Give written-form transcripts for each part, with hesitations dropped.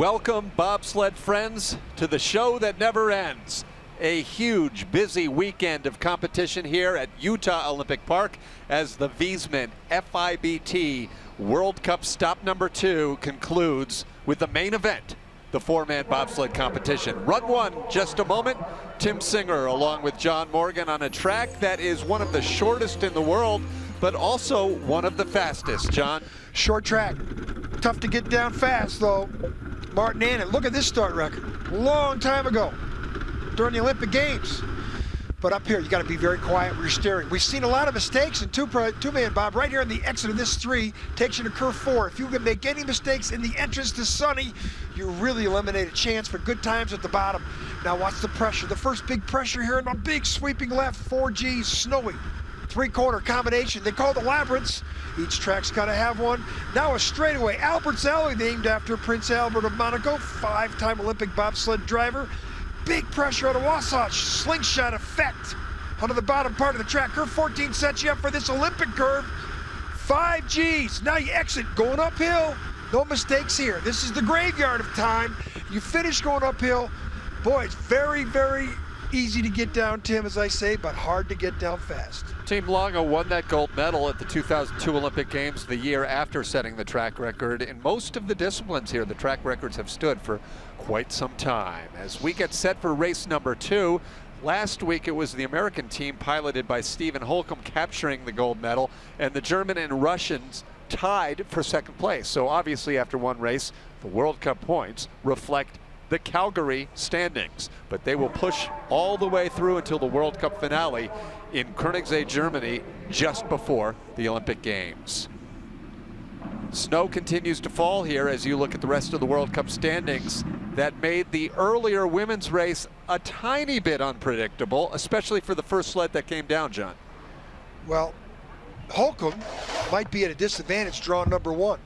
Welcome, bobsled friends, to the show that never ends. A huge, busy weekend of competition here at Utah Olympic Park as the Viessmann FIBT World Cup stop number 2 concludes with the main event, the 4-man bobsled competition. Run 1, just a moment. Tim Singer along with John Morgan on a track that is one of the shortest in the world, but also one of the fastest. John? Short track. Tough to get down fast, though. Martin Annan, look at this start record. Long time ago, during the Olympic Games. But up here, you got to be very quiet when you're steering. We've seen a lot of mistakes in two-man bob. Right here in the exit of this 3 takes you to curve 4. If you can make any mistakes in the entrance to Sunny, you really eliminate a chance for good times at the bottom. Now watch the pressure. The first big pressure here in the big sweeping left, 4G, snowy. 3-corner combination. They call the labyrinths. Each track's got to have one. Now a straightaway. Albert's Alley, named after Prince Albert of Monaco, 5-time Olympic bobsled driver. Big pressure out of Wasatch. Slingshot effect onto the bottom part of the track. Curve 14 sets you up for this Olympic curve. 5 Gs. Now you exit going uphill. No mistakes here. This is the graveyard of time. You finish going uphill. Boy, it's very, very easy to get down, Tim, as I say, but hard to get down fast. Team Longo won that gold medal at the 2002 Olympic Games the year after setting the track record. In most of the disciplines here, the track records have stood for quite some time. As we get set for race number 2, last week it was the American team piloted by Stephen Holcomb capturing the gold medal, and the German and Russians tied for second place. So obviously after one race, the World Cup points reflect the Calgary standings, but they will push all the way through until the World Cup finale in Königssee, Germany, just before the Olympic Games. Snow continues to fall here as you look at the rest of the World Cup standings. That made the earlier women's race a tiny bit unpredictable, especially for the first sled that came down, John. Well, Holcomb might be at a disadvantage draw number 1.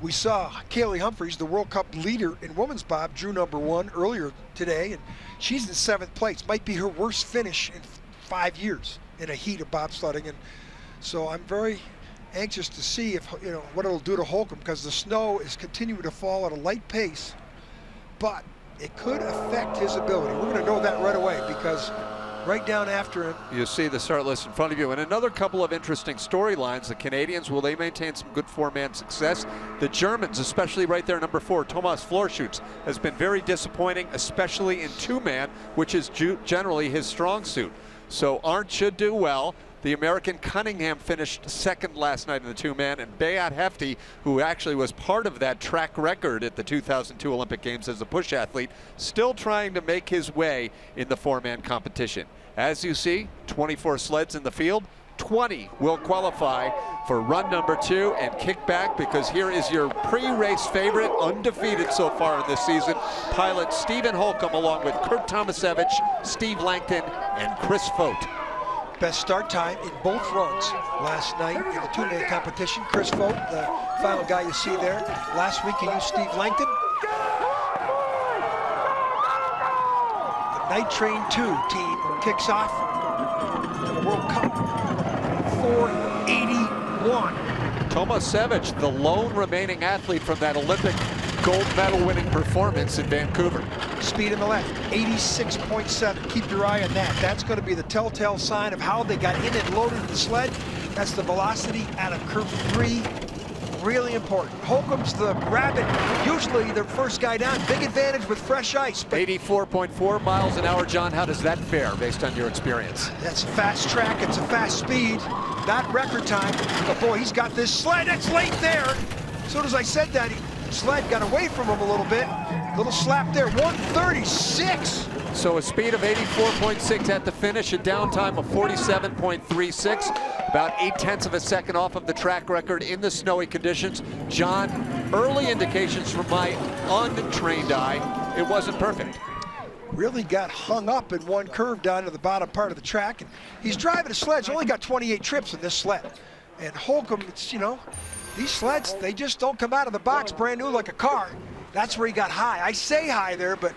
We saw Kaillie Humphries, the World Cup leader in women's bob, drew number 1 earlier today, and she's in 7th place. Might be her worst finish in 5 years in a heat of bobsledding, and so I'm very anxious to see if what it'll do to Holcomb, because the snow is continuing to fall at a light pace, but it could affect his ability. We're going to know that right away, because right down after him. You see the start list in front of you, and another couple of interesting storylines. The Canadians, will they maintain some good 4-man success? The Germans, especially right there, number 4, Thomas Flocshutz, has been very disappointing, especially in 2-man, which is generally his strong suit. So Arndt should do well. The American Cunningham finished 2nd last night in the 2-man, and Beat Hefty, who actually was part of that track record at the 2002 Olympic Games as a push athlete, still trying to make his way in the 4-man competition. As you see, 24 sleds in the field, 20 will qualify for run number 2 and kick back, because here is your pre-race favorite, undefeated so far in this season, pilot Stephen Holcomb, along with Kurt Tomasevich, Steve Langton, and Chris Fote. Best start time in both runs last night in the 2-man competition. Chris Fote, the final guy you see there. Last week he used Steve Langton. The Night Train 2 team kicks off the World Cup. 481. Tomasevich, the lone remaining athlete from that Olympic gold medal winning performance in Vancouver. Speed in the left, 86.7. Keep your eye on that. That's going to be the telltale sign of how they got in and loaded the sled. That's the velocity out of curve 3. Really important. Holcomb's the rabbit, usually the first guy down. Big advantage with fresh ice. 84.4 miles an hour, John. How does that fare based on your experience? That's a fast track. It's a fast speed. Not record time. But boy, he's got this sled. That's late there. As soon as I said that, sled got away from him a little bit. Little slap there, 136. So a speed of 84.6 at the finish, a downtime of 47.36, about 0.8 of a second off of the track record in the snowy conditions. John, early indications from my untrained eye, it wasn't perfect. Really got hung up in one curve down to the bottom part of the track. And he's driving a sled. He's only got 28 trips in this sled. And Holcomb, it's, these sleds, they just don't come out of the box brand new like a car. That's where he got high. I say high there, but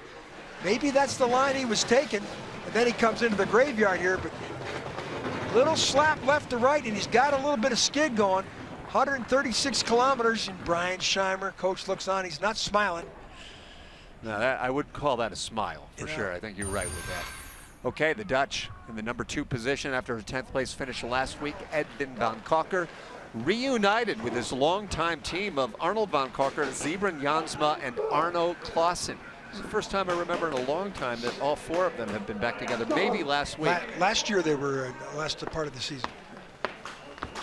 maybe that's the line he was taking. And then he comes into the graveyard here, but little slap left to right, and he's got a little bit of skid going. 136 kilometers, and Brian Scheimer, coach, looks on. He's not smiling. No, I would call that a smile for sure. I think you're right with that. Okay, the Dutch in the #2 position after a 10th place finish last week. Edwin van Kokker reunited with his longtime team of Arnold van Kokker, Zebran Jansma, and Arno Clausen. It's the first time I remember in a long time that all 4 of them have been back together. Maybe last week. Last year they were in the last part of the season.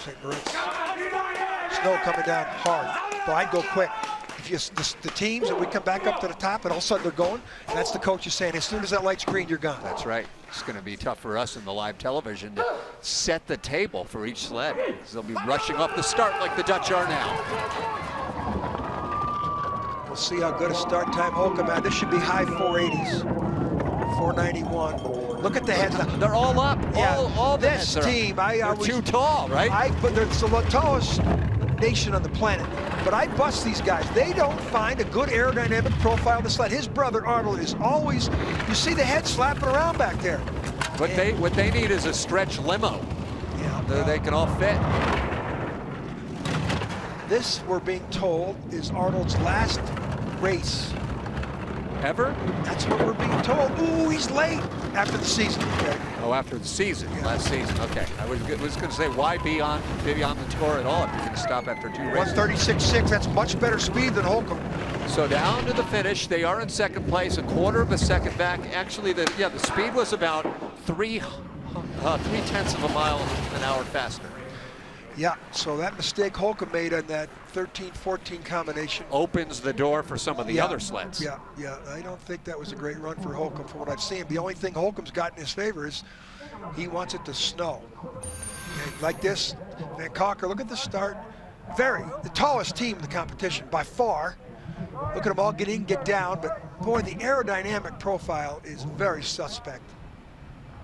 St. Moritz. Snow coming down hard, but I'd go quick. If you, the teams that we come back up to the top and all of a sudden they're going, that's the coach is saying, as soon as that light's green, you're gone. That's right. It's going to be tough for us in the live television to set the table for each sled. They'll be rushing off the start like the Dutch are now. We'll see how good a start time Holcomb had. This should be high 480s. 491. Look at the heads. They're all up. Yeah, all this team. They're too tall, right? But they're the tallest nation on the planet. But I bust these guys. They don't find a good aerodynamic profile on the sled. His brother Arnold is always, you see the head slapping around back there. What they need is a stretch limo. Yeah, they can all fit. This, we're being told, is Arnold's last race. Ever? That's what we're being told. Ooh, he's late after the season. Okay. Oh, after the season, last season. Okay, I was going to say, why be on the tour at all if you can stop after 2 races? 136.6. That's much better speed than Holcomb. So down to the finish, they are in second place, a quarter of a second back. Actually, the speed was about 3/10 of a mile an hour faster. Yeah, so that mistake Holcomb made on that 13-14 combination opens the door for some of the other sleds. Yeah, I don't think that was a great run for Holcomb from what I've seen. The only thing Holcomb's got in his favor is he wants it to snow. And like this, Van Kokker, look at the start. The tallest team in the competition by far. Look at them all get in, get down, but boy, the aerodynamic profile is very suspect.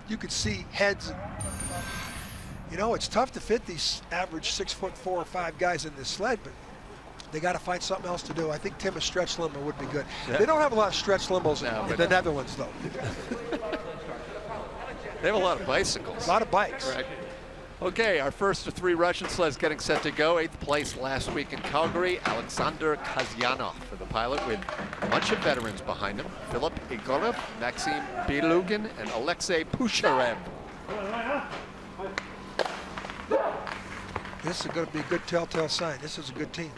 You could see heads and, you know, it's tough to fit these average 6'4" or 5 guys in this sled, but they got to find something else to do. I think Tim's stretch limo would be good. Yeah. They don't have a lot of stretch limos in the Netherlands, though. They have a lot of bicycles. A lot of bikes. Right. Okay, our first of 3 Russian sleds getting set to go. 8th place last week in Calgary, Alexander Kasianov for the pilot with a bunch of veterans behind him. Philip Igorov, Maxim Bilugin, and Alexei Pusharev. This is going to be a good telltale sign. This is a good team.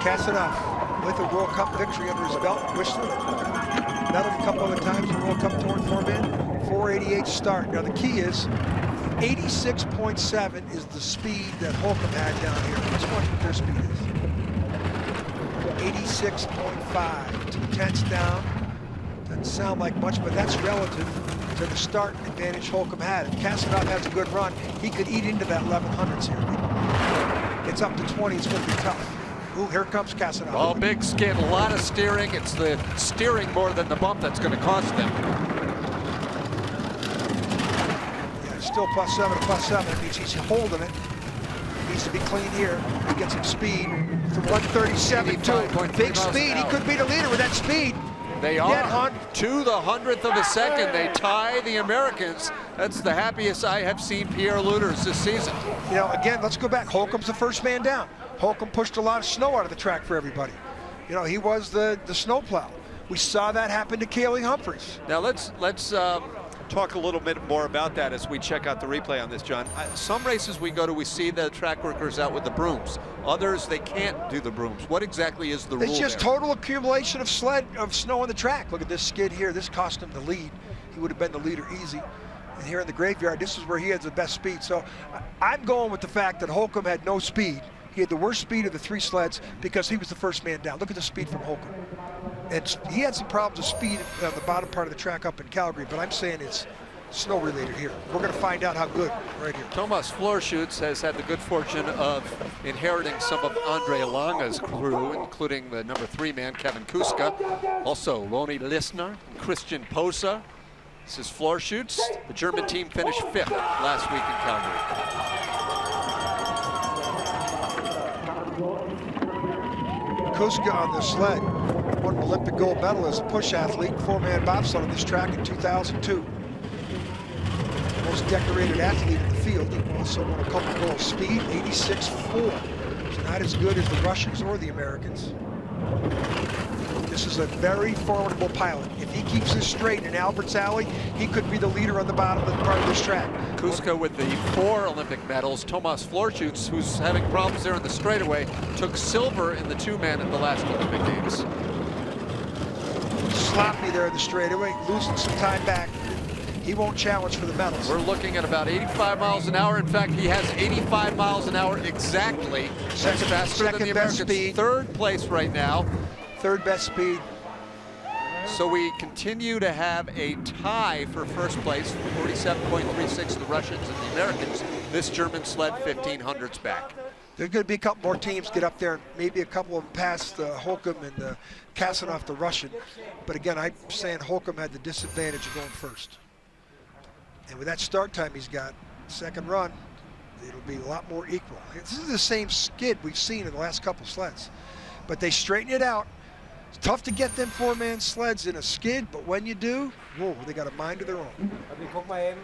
Kasianov with a World Cup victory under his belt. Whistler medaled a couple other times in the World Cup Tour and 4-man. 488 start. Now the key is 86.7 is the speed that Holcomb had down here. Let's watch what their speed is. 86.5. 2/10 down. Doesn't sound like much, but that's relative to the start advantage Holcomb had. If Kasianov has a good run, he could eat into that 1100s here. Gets up to 20, it's going to be tough. Ooh, here comes Kasianov. Oh, big skid, a lot of steering. It's the steering more than the bump that's going to cost them. Yeah, still +7 to +7. It means he's holding it. Needs to be clean here. He gets some speed from 137 to big speed. He could be the leader with that speed. They are to the 100th of a second. They tie the Americans. That's the happiest I have seen Pierre Lueders this season. You know, again, let's go back. Holcomb's the first man down. Holcomb pushed a lot of snow out of the track for everybody. You know, he was the snowplow. We saw that happen to Kaillie Humphries. Now let's talk a little bit more about that as we check out the replay on this, John. Some races we go to, we see the track workers out with the brooms. Others, they can't do the brooms. What exactly is the rule It's just there? total accumulation of snow on the track. Look at this skid here. This cost him the lead. He would have been the leader easy. And here in the graveyard, this is where he has the best speed. So I'm going with the fact that Holcomb had no speed. He had the worst speed of the 3 sleds because he was the first man down. Look at the speed from Holcomb. And he had some problems with speed on the bottom part of the track up in Calgary, but I'm saying it's snow related here. We're going to find out how good right here. Thomas Flocshutz has had the good fortune of inheriting some of Andre Lange's crew, including the #3 man, Kevin Kuska, also Ronnie Lissner, Christian Posa. This is Flocshutz. The German team finished 5th last week in Calgary. Kuska on the sled, won an Olympic gold medal as a push athlete, 4-man bobsled on this track in 2002. Most decorated athlete in the field. He also won a couple goals. Speed, 86.4. It's not as good as the Russians or the Americans. This is a very formidable pilot. If he keeps this straight in Albert's Alley, he could be the leader on the bottom of the part of this track. Kuska with the 4 Olympic medals. Tomas Flocshutz, who's having problems there in the straightaway, took silver in the 2-man at the last Olympic Games. Sloppy there in the straightaway, losing some time back. He won't challenge for the medals. We're looking at about 85 miles an hour. In fact, he has 85 miles an hour exactly. That's faster than the Americans. Speed. 3rd place right now. 3rd best speed. So we continue to have a tie for 1st place, 47.36 the Russians and the Americans. This German sled 1500s back. There's going to be a couple more teams get up there, maybe a couple of them past Holcomb and Kasianov, the Russian. But again, I'm saying Holcomb had the disadvantage of going first. And with that start time he's got, 2nd run, it'll be a lot more equal. This is the same skid we've seen in the last couple sleds. But they straighten it out. It's tough to get them 4-man sleds in a skid, but when you do, whoa, they got a mind of their own.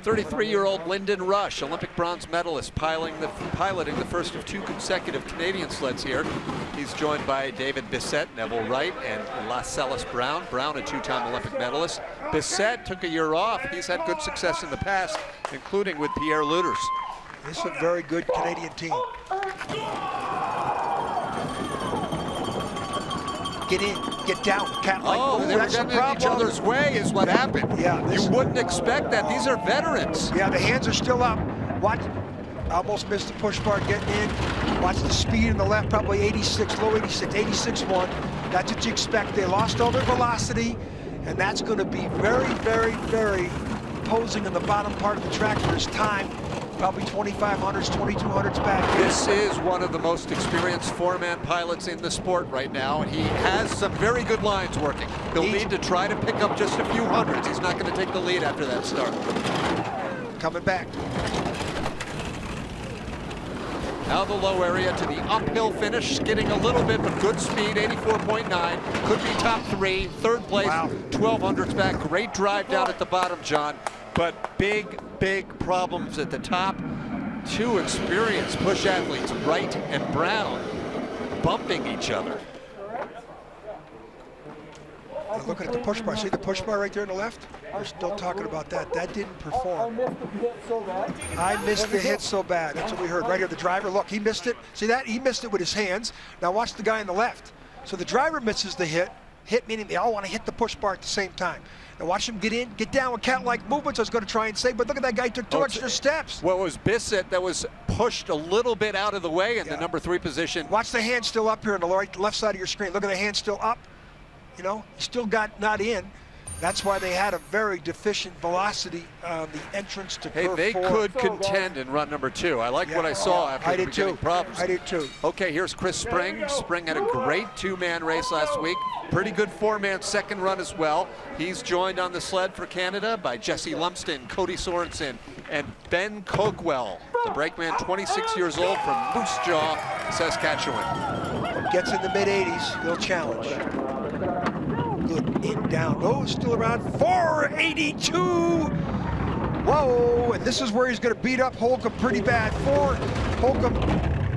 33-year-old Lyndon Rush, Olympic bronze medalist, piloting the first of 2 consecutive Canadian sleds here. He's joined by David Bissett, Neville Wright, and Lascelles Brown. Brown, a 2-time Olympic medalist. Bissett took a year off. He's had good success in the past, including with Pierre Lueders. This is a very good Canadian team. Get in, get down. Can't like move. They were getting in each other's way is what happened. Yeah, you wouldn't expect that. These are veterans. Yeah, the hands are still up. Watch, almost missed the push bar getting in. Watch the speed in the left, probably 86, low 86, 86.1. That's what you expect. They lost all their velocity, and that's going to be very, very, very posing in the bottom part of the track for his time. Probably 2500s, 2200s back. This is one of the most experienced 4-man pilots in the sport right now, and he has some very good lines working. He'll need to try to pick up just a few hundreds. He's not going to take the lead after that start. Coming back. Now the low area to the uphill finish, skidding a little bit, but good speed, 84.9. Could be top 3, 3rd place, wow. 1200s back. Great drive down at the bottom, John. But big problems at the top. 2 experienced push athletes, Wright and Brown, bumping each other. Now looking at the push bar, see the push bar right there on the left? We're still talking about that. That didn't perform. I missed the hit so bad. That's what we heard right here. The driver, look, he missed it. See that? He missed it with his hands. Now watch the guy on the left. So the driver misses the hit meaning they all want to hit the push bar at the same time. Now watch him get in, get down with cat-like movements. I was going to try and say, but look at that guy, took 2 extra steps. What was Bissett that was pushed a little bit out of the way in the number 3 position. Watch the hand still up here on the left side of your screen. Look at the hand still up. You know, he still got not in. That's why they had a very deficient velocity on the entrance to curve 4. They could contend in run number 2. I like what I saw after the beginning problems. I did too. Okay, here's Chris Spring. Spring had a great 2-man race last week. Pretty good 4-man 2nd run as well. He's joined on the sled for Canada by Jesse Lumsden, Cody Sorensen, and Ben Cokwell, the brakeman, 26 years old from Moose Jaw, Saskatchewan. Gets in the mid-80s, he'll challenge. Good in, down, oh, still around 482. Whoa, and this is where he's going to beat up Holcomb pretty bad. Holcomb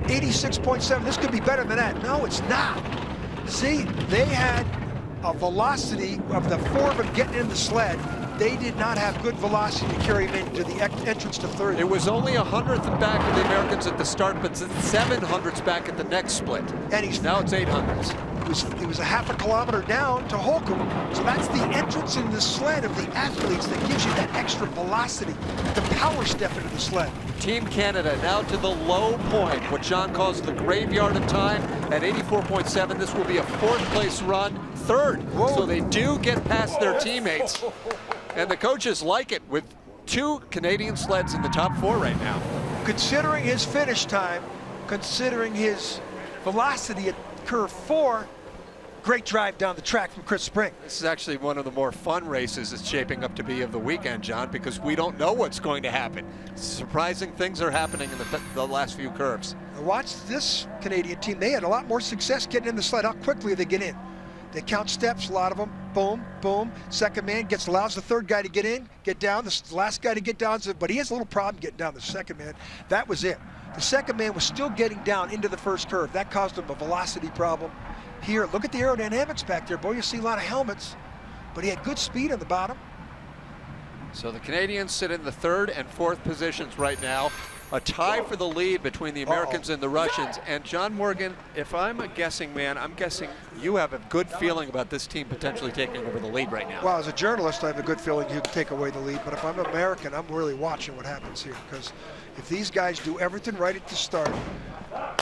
86.7. This could be better than that. No, it's not. See, they had a velocity of the 4 of them getting in the sled. They did not have good velocity to carry him into the entrance to 3rd. It was only 100th back of the Americans at the start, but 700ths back at the next split. And now it's 800s. It was a half a kilometer down to Holcomb. So that's the entrance in the sled of the athletes that gives you that extra velocity, the power step into the sled. Team Canada now to the low point, what John calls the graveyard of time at 84.7. This will be a 4th place run, 3rd. Whoa. So they do get past their teammates. And the coaches like it with 2 Canadian sleds in the top 4 right now. Considering his finish time, considering his velocity at curve 4, great drive down the track from Chris Spring. This is actually one of the more fun races it's shaping up to be of the weekend, John, because we don't know what's going to happen. Surprising things are happening in the last few curves. Now watch this Canadian team. They had a lot more success getting in the sled. How quickly they get in. They count steps, a lot of them, boom, boom. Second man allows the third guy to get in, get down. The last guy to get down, but he has a little problem getting down. The second man, that was it. The second man was still getting down into the first curve. That caused him a velocity problem. Here, look at the aerodynamics back there. Boy, you see a lot of helmets, but he had good speed on the bottom. So the Canadians sit in the 3rd and 4th positions right now. A tie for the lead between the Americans and the Russians. And John Morgan, if I'm a guessing man, I'm guessing you have a good feeling about this team potentially taking over the lead right now. Well, as a journalist, I have a good feeling you can take away the lead. But if I'm American, I'm really watching what happens here. Because if these guys do everything right at the start,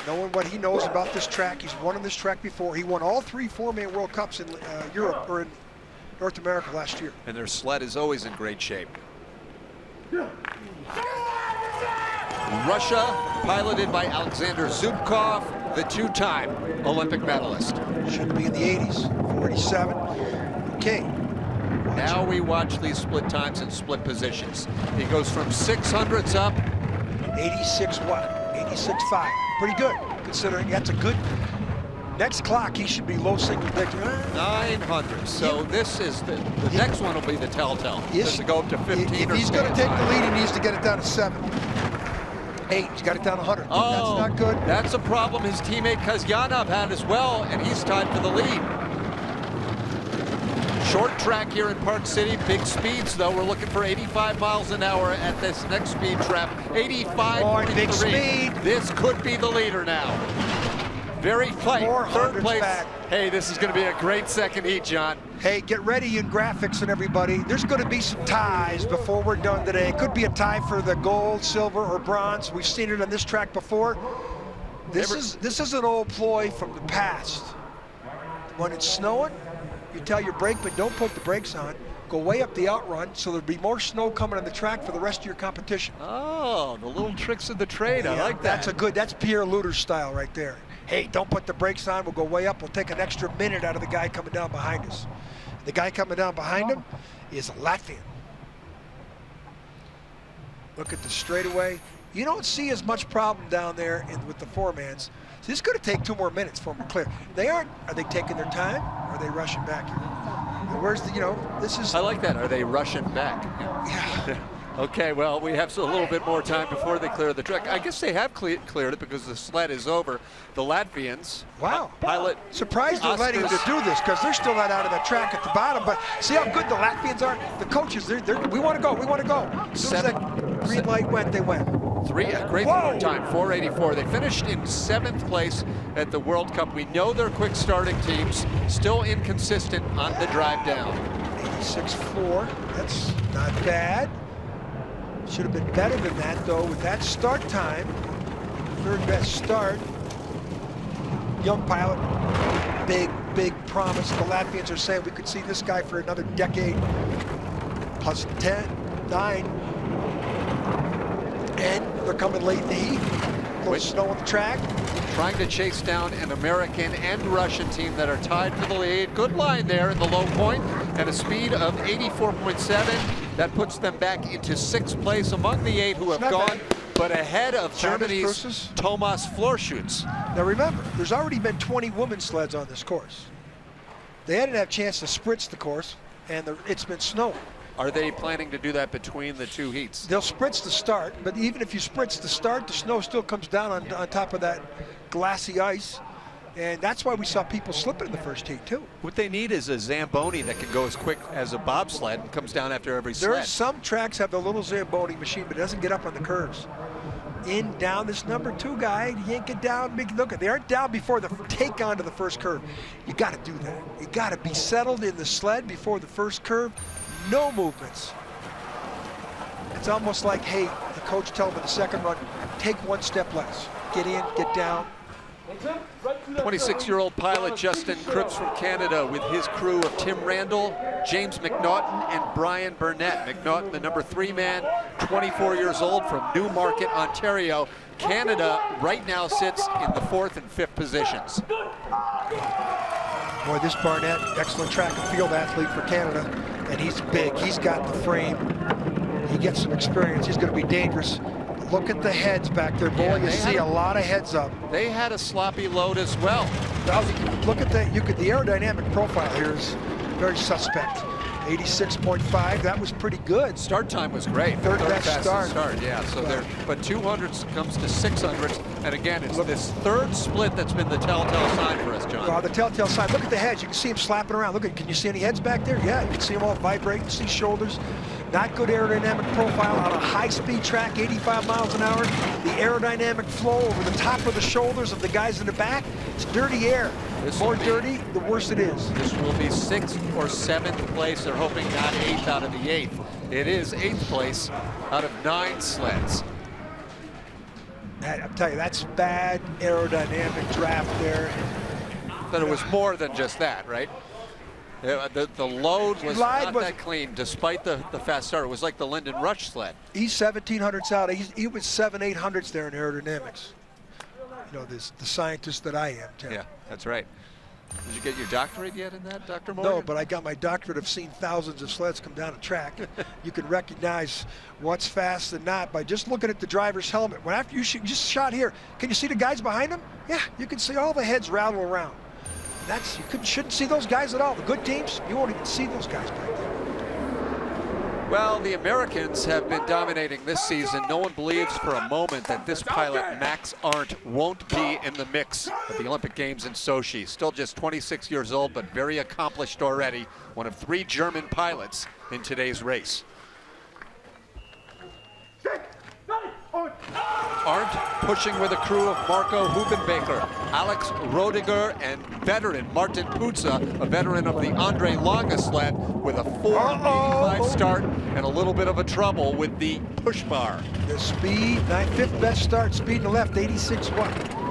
knowing what he knows about this track, he's won on this track before. He won all 3 4-man World Cups in Europe or in North America last year. And their sled is always in great shape. Russia, piloted by Alexander Zubkov, the 2-time Olympic medalist. Should be in the 80s, 47. Okay. Now we watch these split times and split positions. He goes from 600s up. 86 what? 86.5. Pretty good, considering that's a good. Next clock, he should be low single digit. 900. So this is the next one will be the telltale. Does it go up to 15 if or he's going to take the lead, he needs to get it down to 7. 8. He's got it down 100. Oh, that's not good. That's a problem his teammate Kasianov had as well, and he's tied for the lead. Short track here in Park City, big speeds though. We're looking for 85 miles an hour at this next speed trap. 85.3. Big speed. This could be the leader now. Very tight. 3rd place. Back. Hey, this is going to be a great second heat, John. Hey, get ready in graphics and everybody. There's going to be some ties before we're done today. It could be a tie for the gold, silver, or bronze. We've seen it on this track before. This is an old ploy from the past. When it's snowing, you tell your brakeman, don't put the brakes on. Go way up the outrun, so there'll be more snow coming on the track for the rest of your competition. Oh, the little tricks of the trade. I like that. That's Pierre Luder's style right there. Hey, don't put the brakes on. We'll go way up. We'll take an extra minute out of the guy coming down behind us. The guy coming down behind him is a Latvian. Look at the straightaway. You don't see as much problem down there with the 4-mans. So this is going to take 2 more minutes for them to clear. Are they taking their time, or are they rushing back here? And where's this is. I like that. Are they rushing back? Yeah. Okay, well, we have a little bit more time before they clear the track. I guess they have cleared it because the sled is over. The Latvians, wow, pilot. Surprised they're letting them to do this because they're still not out of that track at the bottom. But see how good the Latvians are? The coaches, we want to go, we want to go. As soon as that green light went, they went. A great time, 484. They finished in 7th place at the World Cup. We know they're quick starting teams, still inconsistent on the drive down. 86.4, that's not bad. Should have been better than that, though, with that start time. 3rd best start. Young pilot, big promise. The Latvians are saying we could see this guy for another decade. Plus 10, 9. And they're coming late in the heat. A little snow on the track. Trying to chase down an American and Russian team that are tied for the lead. Good line there in the low point, and a speed of 84.7. That puts them back into 6th place among the 8 who have gone, but ahead of Germany's Thomas Flocshutz. Now remember, there's already been 20 women's sleds on this course. They hadn't had a chance to spritz the course, and it's been snowing. Are they planning to do that between the 2 heats? They'll spritz the start, but even if you spritz the start, the snow still comes down on top of that glassy ice. And that's why we saw people slipping in the first heat, too. What they need is a Zamboni that can go as quick as a bobsled and comes down after every sled. There's some tracks have the little Zamboni machine, but it doesn't get up on the curves. In, down, this number 2 guy, he ain't get down. Look, they aren't down before the take on to the first curve. You got to do that. You got to be settled in the sled before the first curve. No movements. It's almost like, hey, the coach tell him in the second run, take 1 step less. Get in, get down. 26-year-old pilot Justin Cripps from Canada with his crew of Tim Randall, James McNaughton, and Brian Burnett. McNaughton, the number 3 man, 24 years old from Newmarket, Ontario. Canada right now sits in the 4th and 5th positions. Boy, this Barnett, excellent track and field athlete for Canada, and he's big. He's got the frame. He gets some experience. He's going to be dangerous. Look at the heads back there, boy. Yeah, you see a lot of heads up. They had a sloppy load as well. Look at that. The aerodynamic profile here is very suspect. 86.5, that was pretty good. Start time was great. Third best fastest start. Yeah, so but 200s comes to 600s, and again, it's this third split that's been the telltale sign for us, John. The telltale sign. Look at the heads. You can see them slapping around. Look at, can you see any heads back there? Yeah, you can see them all vibrating. See shoulders. Not good aerodynamic profile on a high-speed track, 85 miles an hour. The aerodynamic flow over the top of the shoulders of the guys in the back. It's dirty air. The more dirty, the worse it is. This will be 6th or 7th place. They're hoping not 8th out of the 8th. It is 8th place out of 9 sleds. I'm telling you, that's bad aerodynamic draft there. But it was more than just that, right? The load was not that clean, despite the fast start. It was like the Lyndon Rush sled. He's 1700s out. He was 700-800s there in aerodynamics. You know, the scientist that I am, Tim. Yeah, that's right. Did you get your doctorate yet in that, Dr. Morgan? No, but I got my doctorate of seeing thousands of sleds come down a track. You can recognize what's fast and not by just looking at the driver's helmet. When after you just shot here, can you see the guys behind him? Yeah, you can see all the heads rattle around. Shouldn't see those guys at all. The good teams, you won't even see those guys back there. Well, the Americans have been dominating this season. No one believes for a moment that this pilot, Max Arndt, won't be in the mix at the Olympic Games in Sochi. Still just 26 years old, but very accomplished already. One of 3 German pilots in today's race. Arndt pushing with a crew of Marco Hubenbaker, Alex Rodiger, and veteran Martin Putza, a veteran of the Andre Longa sled, with a 4.85 start and a little bit of a trouble with the push bar. The speed, 5th best start, speed in the left, 86.1,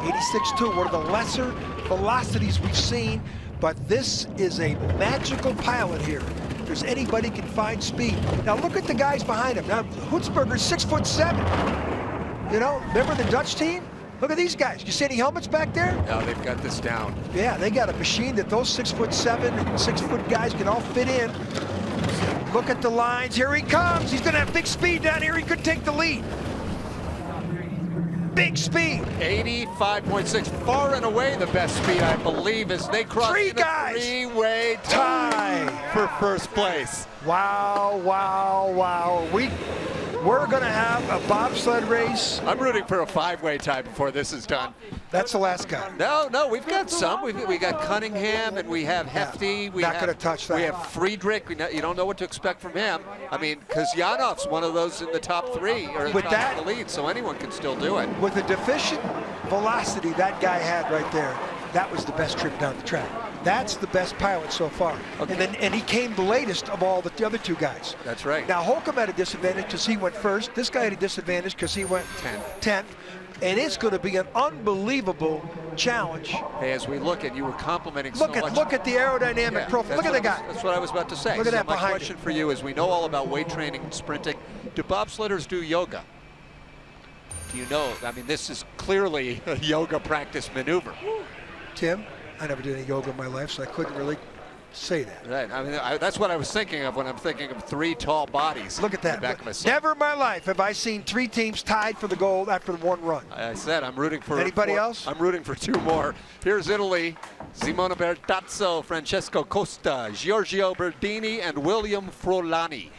86.2, one of the lesser velocities we've seen, but this is a magical pilot here. If there's anybody can find speed. Now look at the guys behind him. Now Hutzberger's 6'7". You know, remember the Dutch team? Look at these guys. You see any helmets back there? No, they've got this down. Yeah, they got a machine that those 6'7" and 6' guys can all fit in. Look at the lines. Here he comes. He's going to have big speed down here. He could take the lead. Big speed. 85.6, far and away the best speed, I believe, as they cross the 3-way tie for first place. Wow, wow, wow. We're going to have a bobsled race. I'm rooting for a 5-way tie before this is done. That's the last guy. No, we've got some. We got Cunningham, and we have Hefty. Not going to touch that. We have Friedrich. You don't know what to expect from him. I mean, Kasianov's one of those in the top 3, or with top of the lead, so anyone can still do it. With the deficient velocity that guy had right there, that was the best trip down the track. That's the best pilot so far. Okay. And he came the latest of all the other 2 guys. That's right. Now Holcomb had a disadvantage because he went first. This guy had a disadvantage because he went 10th. And it's going to be an unbelievable challenge. Hey, as we look at, you were complimenting so much. Look at the aerodynamic profile. Look at the guy. That's what I was about to say. Look at that behind. My question for you is, we know all about weight training and sprinting. Do bobsledders do yoga? Do you know? I mean, this is clearly a yoga practice maneuver. Tim, I never did any yoga in my life, so I couldn't really say that. Right. I mean, that's what I was thinking of when I'm thinking of 3 tall bodies. Look at that. Never in my life have I seen 3 teams tied for the gold after the 1 run. I said I'm rooting for... Anybody else? I'm rooting for 2 more. Here's Italy. Simone Bertazzo, Francesco Costa, Giorgio Berdini, and William Frolani.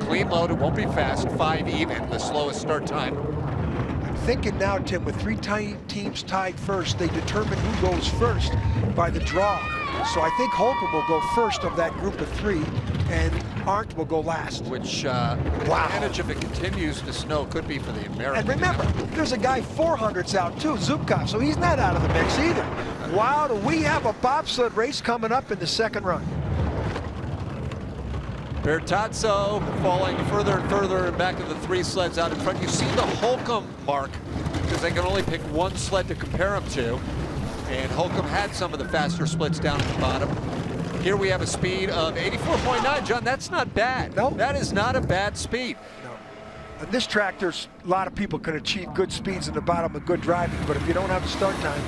Clean load, it won't be fast, 5 even, the slowest start time. I'm thinking now, Tim, with 3 teams tied first, they determine who goes first by the draw. So I think Holcomb will go first of that group of 3, and Arndt will go last. Which advantage, if it continues to snow, could be for the Americans. And remember, there's a guy 400s out too, Zubkov, so he's not out of the mix either. Wow, do we have a bobsled race coming up in the 2nd run. Bertazzo falling further and further and back to the 3 sleds out in front. You see the Holcomb mark, because they can only pick 1 sled to compare them to. And Holcomb had some of the faster splits down at the bottom. Here we have a speed of 84.9. John, that's not bad. No. That is not a bad speed. No. On this track, there's a lot of people can achieve good speeds in the bottom of good driving, but if you don't have the start time.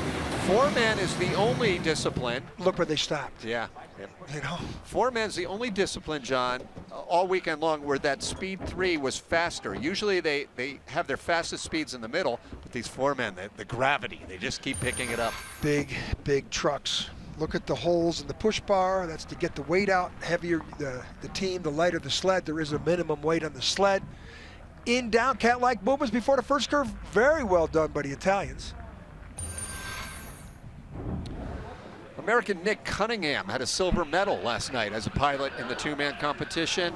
4-man is the only discipline. Look where they stopped. Yeah. You know, Four-man's the only discipline, John, all weekend long where that speed 3 was faster. Usually they have their fastest speeds in the middle, but these four-men, the gravity, they just keep picking it up. Big trucks. Look at the holes in the push bar. That's to get the weight out. Heavier the team, the lighter the sled. There is a minimum weight on the sled. In, down, cat-like movements before the first curve. Very well done by the Italians. American Nick Cunningham had a silver medal last night as a pilot in the two-man competition.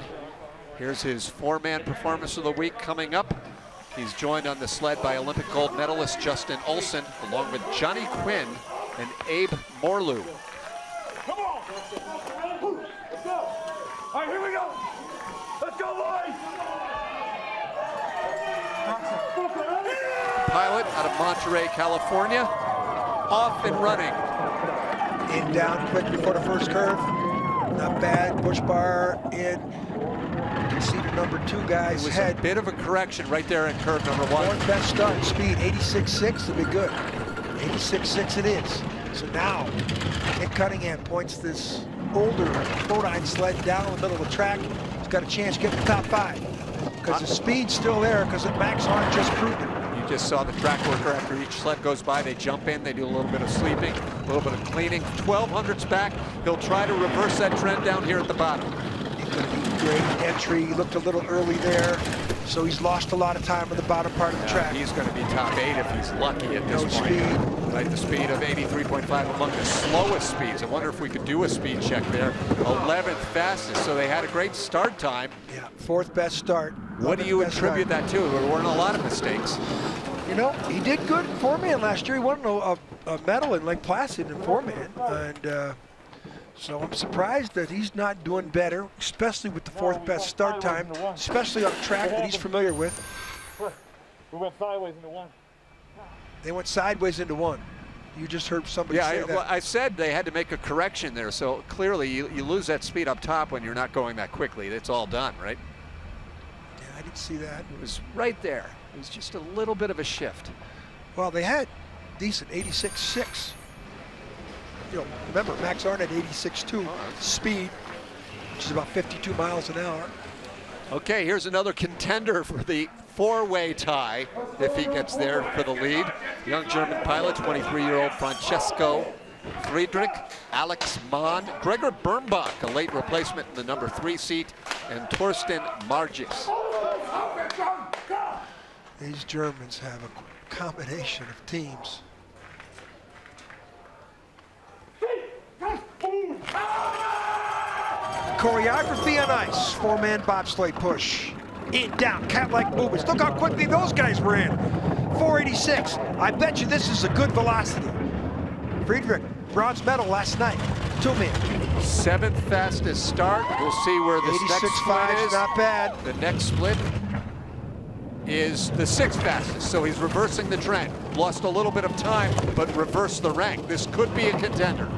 Here's his four-man performance of the week coming up. He's joined on the sled by Olympic gold medalist Justin Olson, along with Johnny Quinn and Abe Morlew. Come on! Let's go! All right, here we go! Let's go, boys! Pilot out of Monterey, California, off and running. In, down, quick before the first curve. Not bad. Push bar in. You can see the number 2 guy's It was head. a bit of a correction right there in curve number 1. Fourth best start. Speed 86.6 to be good. 86.6 it is. So now, Nick Cunningham points this older Bodine sled down the middle of the track. He's got a chance to get in the top 5. Because the speed's still there, because Max Arndt just proved it. You just saw the track worker after each sled goes by, they jump in, they do a little bit of sleeping, a little bit of cleaning. 1200's back. He'll try to reverse that trend down here at the bottom. He's going to be great entry. He looked a little early there, so he's lost a lot of time on the bottom part of the track. He's going to be top 8 if he's lucky at this point. Speed. Right, the speed of 83.5 among the slowest speeds. I wonder if we could do a speed check there. 11th fastest, so they had a great start time. Yeah, 4th best start. What do you attribute that to? There weren't a lot of mistakes. You know, he did good in four-man last year. He won a medal in Lake Placid in four-man, and so I'm surprised that he's not doing better, especially with the 4th best start time, especially on a track that he's familiar with. We went sideways into 1. They went sideways into 1. You just heard somebody say that. Well, I said they had to make a correction there, so clearly you lose that speed up top when you're not going that quickly. It's all done, right? Yeah, I didn't see that. It was right there. It was just a little bit of a shift. Well, they had decent 86.6. You know, remember, Max Arndt at 86.2 speed, which is about 52 miles an hour. Okay, here's another contender for the 4-way tie, if he gets there for the lead. Young German pilot, 23-year-old Francesco Friedrich, Alex Mann, Gregor Birnbach, a late replacement in the number 3 seat, and Torsten Margis. These Germans have a combination of teams. Choreography on ice, 4-man bobsleigh push. In, down, cat-like movements. Look how quickly those guys ran. 486. I bet you this is a good velocity. Friedrich, bronze medal last night. 2-man. 7th fastest start. We'll see where this next split is. Not bad. The next split is the 6th fastest, so he's reversing the trend. Lost a little bit of time, but reversed the rank. This could be a contender.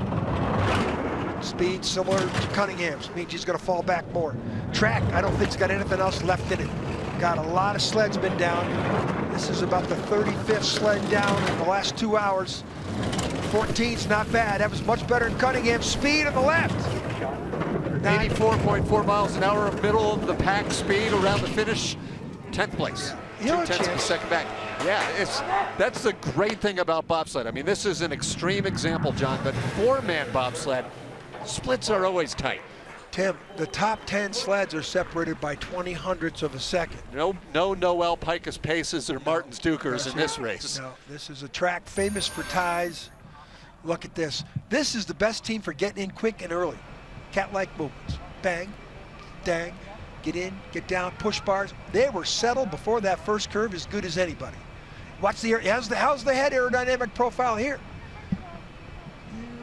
Speed similar to Cunningham's, means he's going to fall back more. Track, I don't think he's got anything else left in it. Got a lot of sleds been down. This is about the 35th sled down in the last 2 hours. 14's not bad. That was much better than Cunningham's speed on the left. 84.4 miles an hour, middle of the pack speed around the finish. 10th place. You know, 2/10 of a second back. Yeah, that's the great thing about bobsled. I mean, this is an extreme example, John, but 4-man bobsled splits are always tight. Tim, the top 10 sleds are separated by 20/100ths of a second. No Noel Picus paces or Martin's Dukurs in this race. No, this is a track famous for ties. Look at this. This is the best team for getting in quick and early. Cat-like movements. Bang, dang, get in, get down, push bars. They were settled before that first curve as good as anybody. Watch how's the head aerodynamic profile here?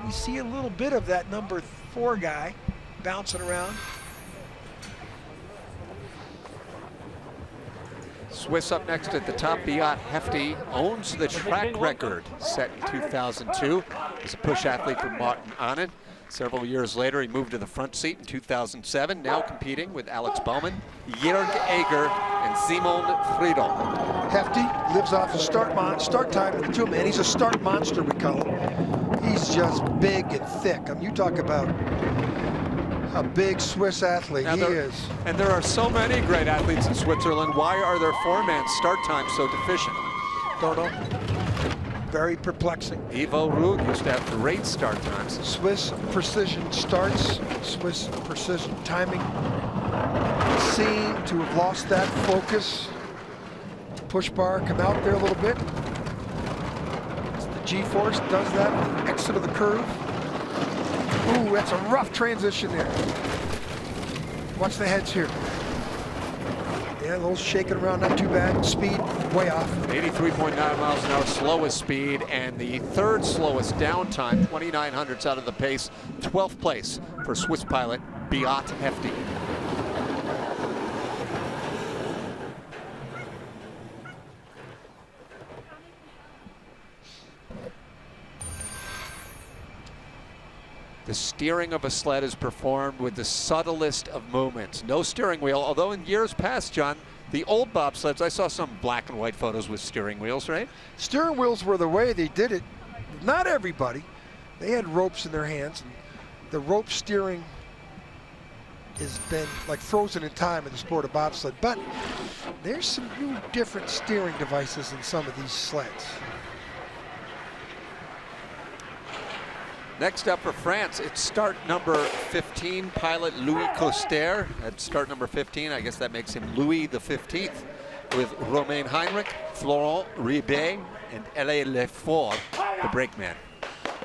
We see a little bit of that number 4 guy bouncing around. Swiss up next at the top. Beat Hefty owns the track record set in 2002 as a push athlete for Martin Arndt. Several years later, he moved to the front seat in 2007, now competing with Alex Baumann, Jörg Eger, and Simon Friedel. Hefty lives off his start time in the 2-man. He's a start monster, we call him. He's just big and thick. I mean, you talk about a big Swiss athlete. He is. And there are so many great athletes in Switzerland. Why are their four-man start times so deficient? Don't know. Very perplexing. Ivo Rug used to have great start times. Swiss precision starts, Swiss precision timing. Seem to have lost that focus. Push bar come out there a little bit. The G-force does that at the exit of the curve. Ooh, that's a rough transition there. Watch the heads here. Yeah, a little shaking around, not too bad. Speed, way off. 83.9 miles an hour, slowest speed, and the third slowest down time, 2900ths out of the pace. 12th place for Swiss pilot Beat Hefty. The steering of a sled is performed with the subtlest of movements. No steering wheel, although in years past, John, the old bobsleds, I saw some black and white photos with steering wheels, right? Steering wheels were the way they did it. Not everybody. They had ropes in their hands. And the rope steering has been like frozen in time in the sport of bobsled. But there's some new different steering devices in some of these sleds. Next up for France, it's start number 15, pilot Louis Coster. At start number 15, I guess that makes him Louis the 15th, with Romain Heinrich, Florent Ribet, and L.A. Lefort, the brakeman.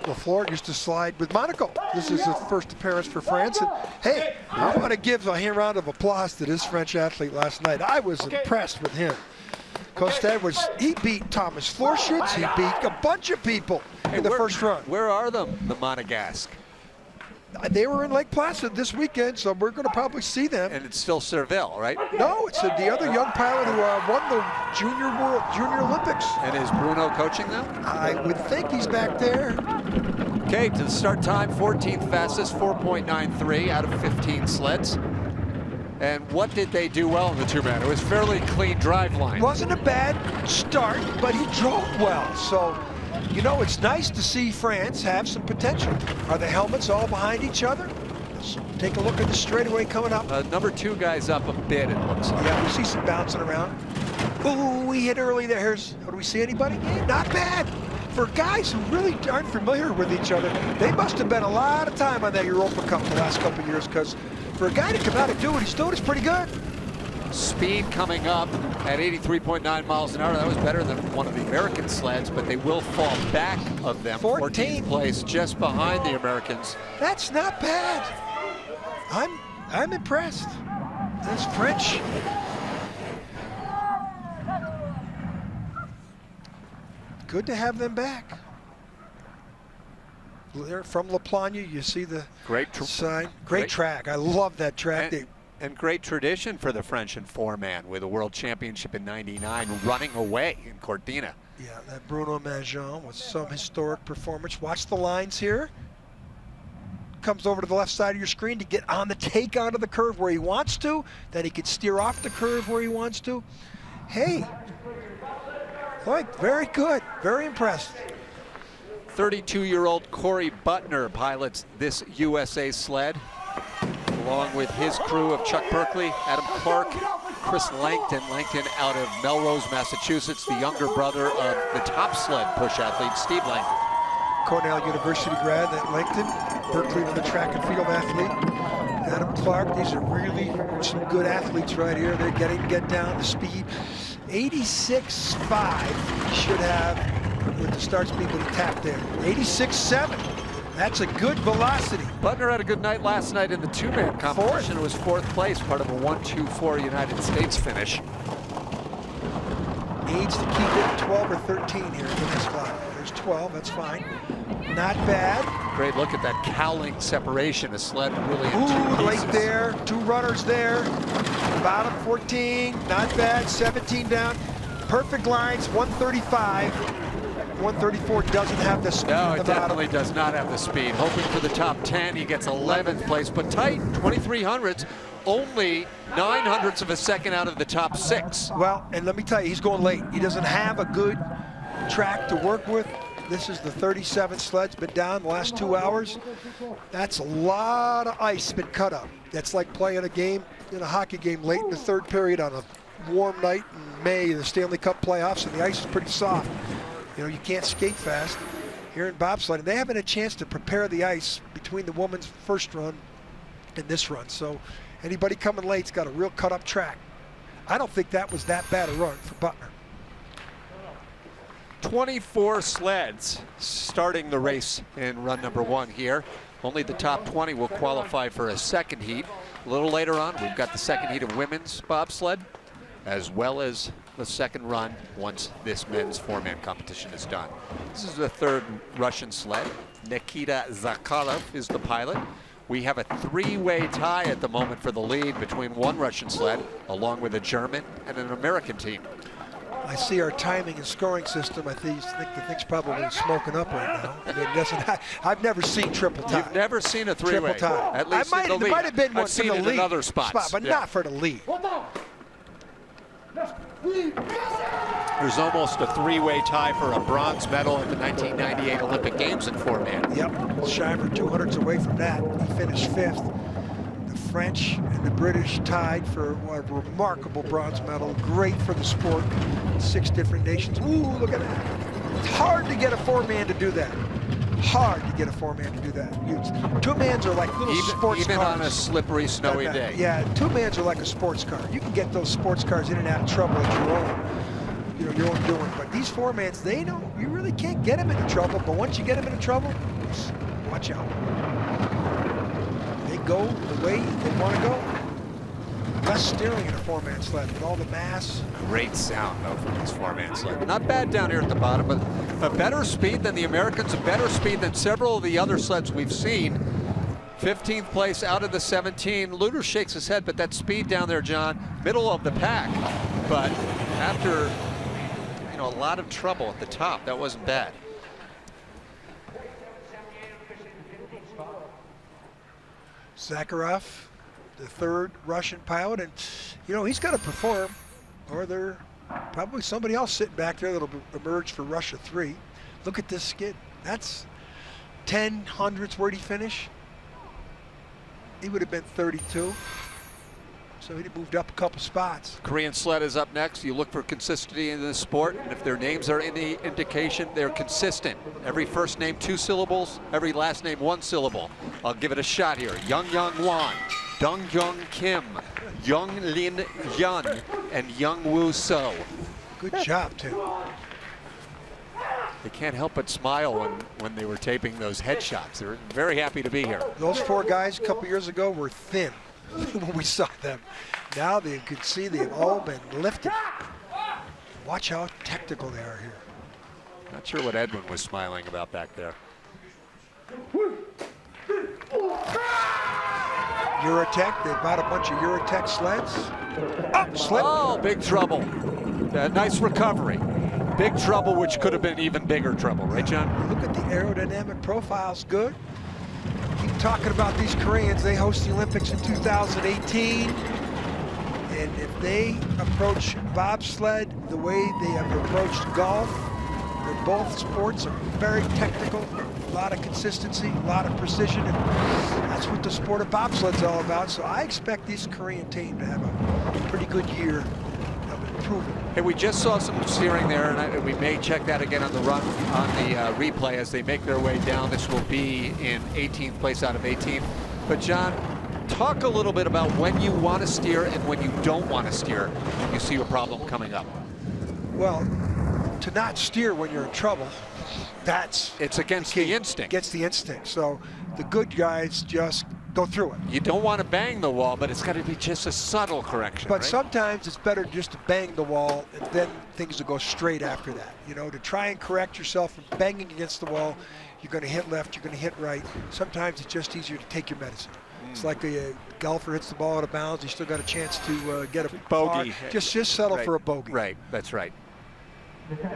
Lefort used to slide with Monaco. This is his first appearance for France. And hey, I want to give a hand round of applause to this French athlete last night. I was impressed with him. Coster he beat Thomas Flocshutz, he beat a bunch of people in the first run. Where are the Monegasque? They were in Lake Placid this weekend, so we're going to probably see them. And it's still Cervelle, right? No, it's the other young pilot who won the Junior Olympics. And is Bruno coaching them? I would think he's back there. Okay, to the start time, 14th fastest, 4.93 out of 15 sleds. And what did they do well in the two-man? It was fairly clean drive line. Wasn't a bad start, but he drove well. So, you know, it's nice to see France have some potential. Are the helmets all behind each other? Let's take a look at the straightaway coming up. Number 2 guy's up a bit, it looks like. Yeah, we see some bouncing around. Ooh, we hit early there. Here's, do we see anybody? Not bad. For guys who really aren't familiar with each other, they must have been a lot of time on that Europa Cup the last couple of years, because for a guy to come out and do what he's doing is pretty good. Speed coming up at 83.9 miles an hour. That was better than one of the American sleds, but they will fall back of them. 14th place, just behind the Americans. That's not bad. I'm impressed. This French. Good to have them back. They're from La Plagne, you see the sign. Great track. I love that track. And great tradition for the French in four-man, with a world championship in '99 running away in Cortina. Yeah, that Bruno Magin with some historic performance. Watch the lines here. Comes over to the left side of your screen to get on the take out of the curve where he wants to. Then he can steer off the curve where he wants to. Hey, like, very good. Very impressed. 32-year-old Corey Butner pilots this USA sled, along with his crew of Chuck Berkeley, Adam Clark, Chris Langton out of Melrose, Massachusetts, the younger brother of the top sled push athlete, Steve Langton. Cornell University grad, that Langton. Berkeley was a track and field athlete. Adam Clark, these are really some good athletes right here. They're get down the speed. 86.5 should have with the start speed, but he tapped there. 86.7. That's a good velocity. Butner had a good night last night in the two-man competition. It was 4th place, part of a 1-2-4 United States finish. Needs to keep it 12 or 13 here in the next clock. There's 12, that's fine. Not bad. Great look at that cowling separation. A sled really in 2 late pieces. there, 2 runners there. Bottom 14, not bad, 17 down. Perfect lines, 135. 134 doesn't have the speed. No, it definitely does not have the speed. Hoping for the top 10, he gets 11th place, but tight, 2300ths, only 900ths of a second out of the top 6. Well, and let me tell you, he's going late. He doesn't have a good track to work with. This is the 37 sleds been down the last 2 hours. That's a lot of ice been cut up. That's like playing a game in a hockey game late in the third period on a warm night in May in the Stanley Cup playoffs, and the ice is pretty soft. You know, you can't skate fast. Here in bobsledding, they haven't had a chance to prepare the ice between the women's first run and this run. So anybody coming late's got a real cut up track. I don't think that was that bad a run for Butner. 24 sleds starting the race in run number 1 here. Only the top 20 will qualify for a second heat. A little later on, we've got the second heat of women's bobsled, as well as the second run once this men's 4-man competition is done. This is the third Russian sled. Nikita Zakharov is the pilot. We have a 3-way tie at the moment for the lead between one Russian sled, along with a German and an American team. I see our timing and scoring system. I think the thing's probably smoking up right now. I mean, I've never seen triple tie. You've never seen a 3-way? Triple tie. At least there might have been one I've for seen the it lead in other spots. But not for the lead. There's almost a 3-way tie for a bronze medal at the 1998 Olympic Games in 4-man. Yep, Scheimer 200s away from that. He finished 5th. The French and the British tied for a remarkable bronze medal. Great for the sport. 6 different nations. Ooh, look at that. It's hard to get a 4-man to do that. Hard to get a 4-man to do that. 2-mans are like little sports cars. Even on a slippery, snowy day. Yeah, 2-mans are like a sports car. You can get those sports cars in and out of trouble at your own doing. But these 4-mans, they don't. You really can't get them into trouble. But once you get them into trouble, watch out. They go the way they want to go. Less steering in a 4-man sled with all the mass. Great sound though from this 4-man sled. Not bad down here at the bottom, but a better speed than the Americans, a better speed than several of the other sleds we've seen. 15th place out of the 17. Luder shakes his head, but that speed down there, John, middle of the pack. But after a lot of trouble at the top, that wasn't bad. Zakharov, the 3rd Russian pilot, and he's got to perform, or there probably somebody else sitting back there that'll emerge for Russia 3. Look at this skid. That's 10 hundredths. Where'd he finish? He would have been 32. So he moved up a couple spots. Korean sled is up next. You look for consistency in this sport, and if their names are any indication, they're consistent. Every first name 2 syllables, every last name 1 syllable. I'll give it a shot here. Young Won, Dong Young Kim, Young Lin Yun, and Young Woo So. Good job, Tim. They can't help but smile when they were taping those headshots. They're very happy to be here. Those 4 guys a couple years ago were thin when we saw them. Now they could see they've all been lifted. Watch how technical they are here. Not sure what Edwin was smiling about back there. Eurotech, they bought a bunch of Eurotech sleds. Oh, slip. Oh, big trouble. Nice recovery. Big trouble, which could have been even bigger trouble, right, John? Look at the aerodynamic profiles, good. Keep talking about these Koreans. They host the Olympics in 2018. And if they approach bobsled the way they have approached golf, both sports are very technical, a lot of consistency, a lot of precision, and that's what the sport of bobsled's all about. So I expect this Korean team to have a pretty good year of improving. Hey, we just saw some steering there, and we may check that again on the run, on the replay as they make their way down. This will be in 18th place out of 18th. But John, talk a little bit about when you want to steer and when you don't want to steer when you see a problem coming up. Well, to not steer when you're in trouble, it's against the instinct. Against the instinct. So the good guys just go through it. You don't want to bang the wall, but it's got to be just a subtle correction. But right? sometimes it's better just to bang the wall, and then things will go straight after that. To try and correct yourself from banging against the wall, you're going to hit left, you're going to hit right. Sometimes it's just easier to take your medicine. It's like a golfer hits the ball out of bounds. He's still got a chance to get a bogey. Just settle right. for a bogey. Right, that's right.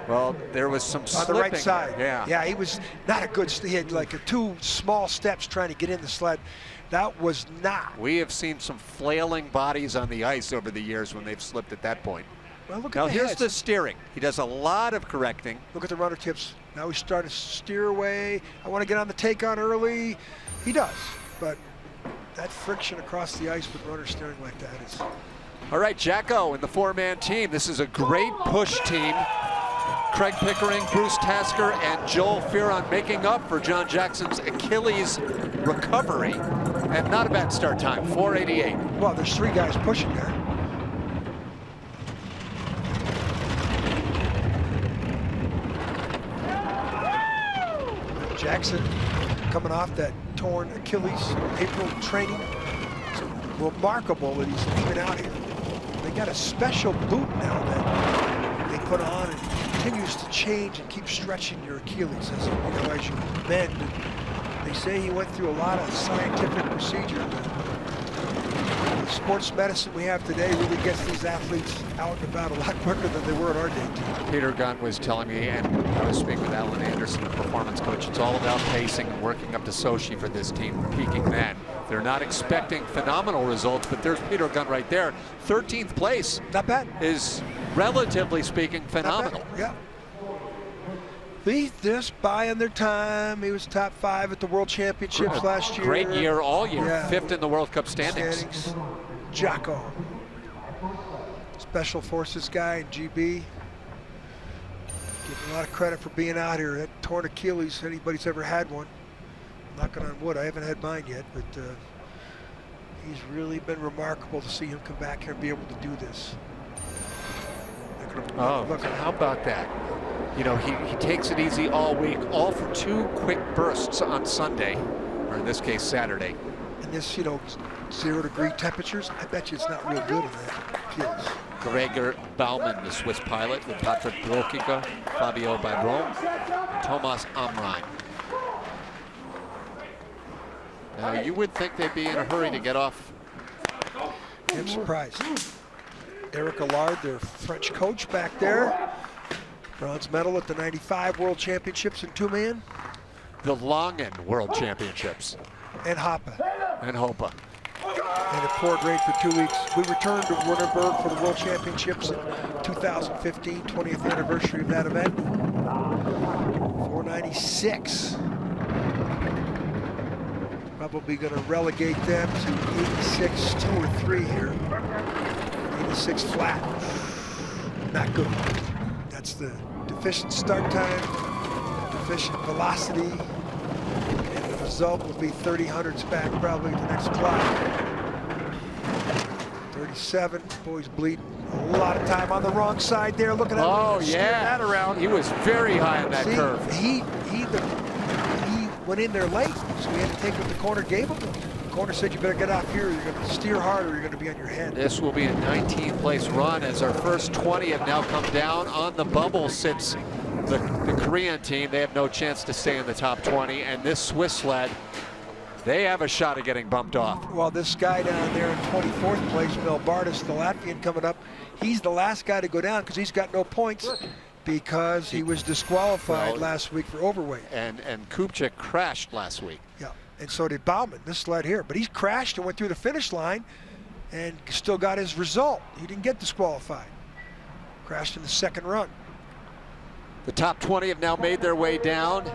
Well, there was some slipping. On the right side. Yeah, he was not a good. He had like 2 small steps trying to get in the sled. That was not. We have seen some flailing bodies on the ice over the years when they've slipped at that point. Well, look Now at the here's heads. the steering. He does a lot of correcting. Look at the rudder tips. Now he's starting to steer away. I want to get on the take on early. He does, but that friction across the ice with rudder steering like that is. All right, Jacko in the 4-man team. This is a great push team. Craig Pickering, Bruce Tasker, and Joel Fearon making up for John Jackson's Achilles recovery. And not a bad start time, 4:88. Well, there's 3 guys pushing there. Jackson coming off that torn Achilles April training. It's remarkable that he's even out here. They got a special boot now that they put on and continues to change and keep stretching your Achilles as as you bend. And they say he went through a lot of scientific procedure. The sports medicine we have today really gets these athletes out and about a lot quicker than they were in our day. Peter Gunn was telling me, and I was speaking with Alan Anderson, the performance coach, it's all about pacing and working up to Sochi for this team, peaking then. They're not expecting phenomenal results, but there's Peter Gunn right there. 13th place. Not bad. Is, relatively speaking, phenomenal. Yeah. He's just buying their time. He was top 5 at the World Championships last year. Great year all year. Yeah. 5th in the World Cup standings. Jacko. Special Forces guy in GB. Give him a lot of credit for being out here. That torn Achilles, anybody's ever had one. Knocking on wood, I haven't had mine yet, but he's really been remarkable to see him come back here and be able to do this. Oh, how about that? You know, he takes it easy all week, all for 2 quick bursts on Sunday, or in this case, Saturday. And this, 0-degree temperatures, I bet you it's not real good in that Achilles. Gregor Baumann, the Swiss pilot, with Patrick Brokiga, Fabio Badron, Thomas Amrein. Now, you would think they'd be in a hurry to get off. I'm surprised. Eric Allard, their French coach back there. Bronze medal at the 95 World Championships in 2-man. The Langen World Championships. And Hoppe. And Hoppe. And it poured rain for 2 weeks. We returned to Wurtemberg for the World Championships in 2015, 20th anniversary of that event. 496. Probably going to relegate them to 86, 2 or 3 here. 86 flat. Not good. That's the deficient start time, deficient velocity, and the result will be 30 hundredths back probably the next clock. 37, boys bleeding. A lot of time on the wrong side there. Look at that. Oh, yeah. That around. He was very high on that curve. He went in there late, so we had to take what the corner gave him. The corner said, you better get off here. You're going to steer hard or you're going to be on your head. This will be a 19th place run as our first 20 have now come down. On the bubble sits the Korean team. They have no chance to stay in the top 20. And this Swiss sled, they have a shot at getting bumped off. Well, this guy down there in 24th place, Melbardis, the Latvian coming up, he's the last guy to go down because he's got no points because he was disqualified last week for overweight. And Kupchak crashed last week. Yeah, and so did Baumann, this sled here. But he crashed and went through the finish line and still got his result. He didn't get disqualified. Crashed in the second run. The top 20 have now made their way down.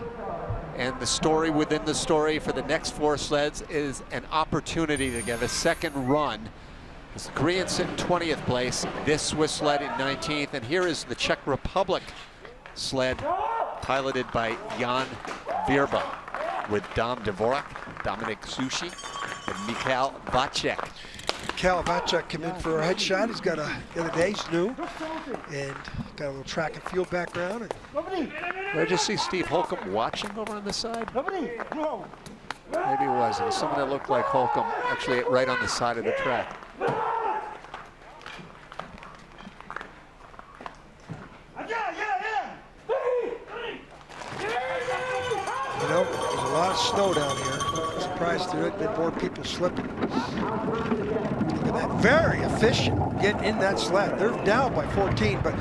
And the story within the story for the next 4 sleds is an opportunity to get a second run. As the Koreans sit in 20th place, this Swiss sled in 19th, and here is the Czech Republic sled piloted by Jan Virba with Dom Dvorak, Dominik Sushi, and Mikhail Vacek. Mikhail Vacek came in for a headshot. He's got the other day, he's new, and got a little track and field background. And did I just see Steve Holcomb watching over on the side? Maybe it was. It was someone that looked like Holcomb, actually right on the side of the track. There's a lot of snow down here. I'm surprised there hadn't been more people slipping. Look at that, very efficient getting in that sled. They're down by 14, but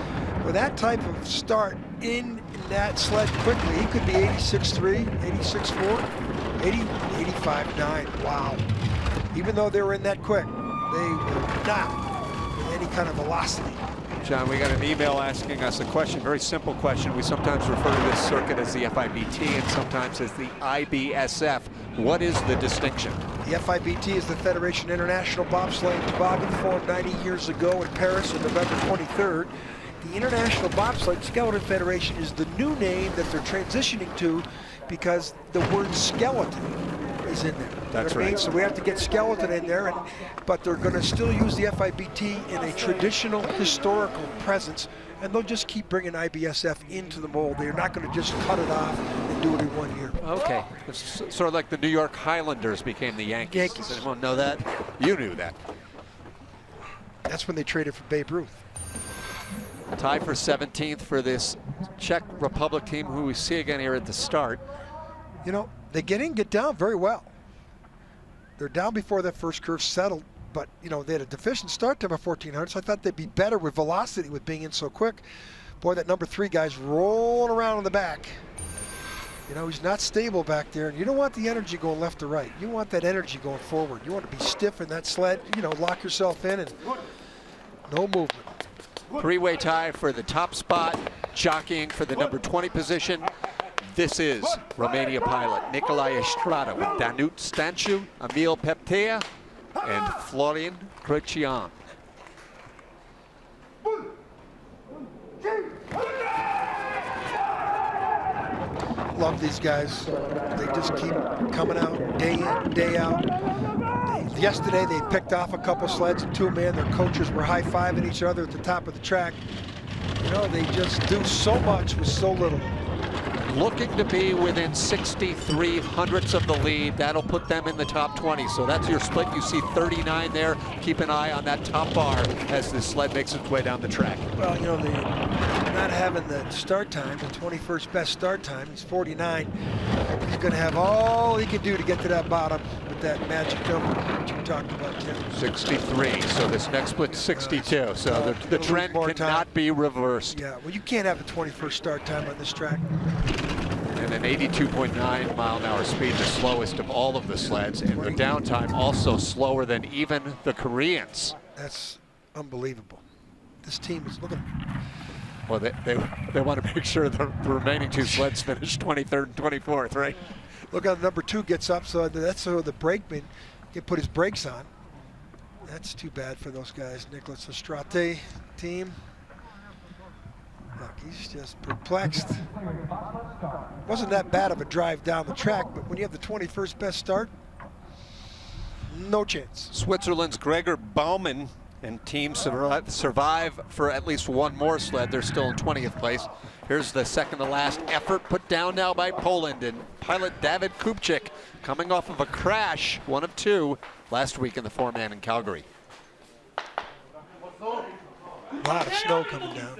with that type of start in that sled quickly, he could be 86.3, 86.4, 85.9. Wow. Even though they were in that quick, they were not with any kind of velocity. John, we got an email asking us a question, very simple question. We sometimes refer to this circuit as the FIBT and sometimes as the IBSF. What is the distinction? The FIBT is the Federation International Bobsleigh and Toboggan, formed 90 years ago in Paris on November 23rd. The International Bobsleigh Skeleton Federation is the new name that they're transitioning to because the word skeleton is in there. That's right. So we have to get skeleton in there, but they're going to still use the FIBT in a traditional historical presence, and they'll just keep bringing IBSF into the mold. They're not going to just cut it off and do it in 1 year. Okay. It's sort of like the New York Highlanders became the Yankees. Does anyone know that? You knew that. That's when they traded for Babe Ruth. Tie for 17th for this Czech Republic team, who we see again here at the start. You know, they get in, get down very well. They're down before that first curve settled, but, you know, they had a deficient start time of 1400, so I thought they'd be better with velocity with being in so quick. Boy, that number 3 guy's rolling around in the back. You know, he's not stable back there, and you don't want the energy going left to right. You want that energy going forward. You want to be stiff in that sled, you know, lock yourself in and no movement. Three-way tie for the top spot, jockeying for the number 20 position. This is Romania pilot Nicolae Estrada with Danut Stanciu, Emil Peptea, and Florian Crăciun. Love these guys. They just keep coming out day in, day out. Yesterday they picked off a couple sleds and 2-man. Their coaches were high-fiving each other at the top of the track. You know, they just do so much with so little. Looking to be within 63 hundredths of the lead. That'll put them in the top 20. So that's your split. You see 39 there. Keep an eye on that top bar as the sled makes its way down the track. Well, you know, not having the start time, the 21st best start time, he's 49. He's going to have all he can do to get to that bottom with that magic number that you talked about, Tim. 63. So this next split 62. So the trend cannot be reversed. Yeah, well, you can't have a 21st start time on this track. And an 82.9 mile-an-hour speed, the slowest of all of the sleds, and the downtime also slower than even the Koreans. That's unbelievable. This team is looking. Well, they want to make sure the remaining 2 sleds finish 23rd and 24th, right? Look how number 2 gets up, so that's so the brakeman can put his brakes on. That's too bad for those guys. Nicholas Estrate team. Look, he's just perplexed. Wasn't that bad of a drive down the track, but when you have the 21st best start, no chance. Switzerland's Gregor Baumann and team survive for at least 1 more sled. They're still in 20th place. Here's the second to last effort put down now by Poland, and pilot David Kupczyk coming off of a crash, 1 of 2, last week in the 4-man in Calgary. A lot of snow coming down.